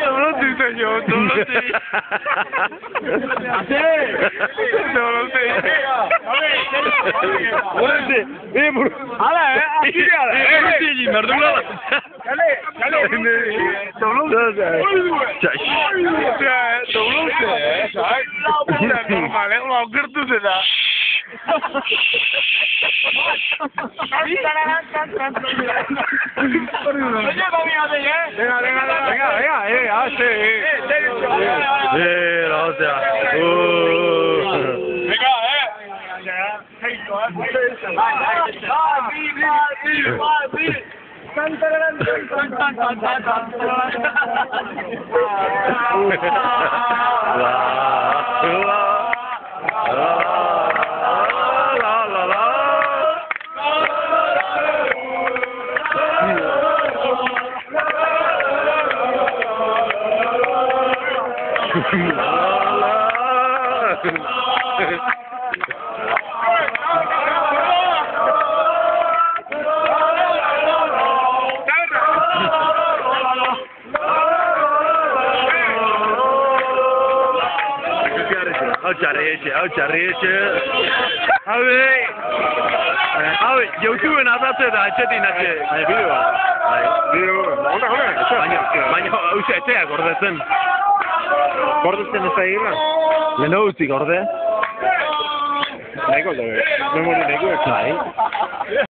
Dobloty, señor, dobloty. Dobloty. Ale, aquí ale. Dobloty, merdula. Kale. Dobloty. Dobloty. Normal, uno gertu zeda. Venga, sí. YouTubeen atatze da etxetik natxe. Baina, hauze etxeak gordetzen. Gordetzen ez da egila? Lehen hauzik gorde. Nahiko da, memori nahiko ez.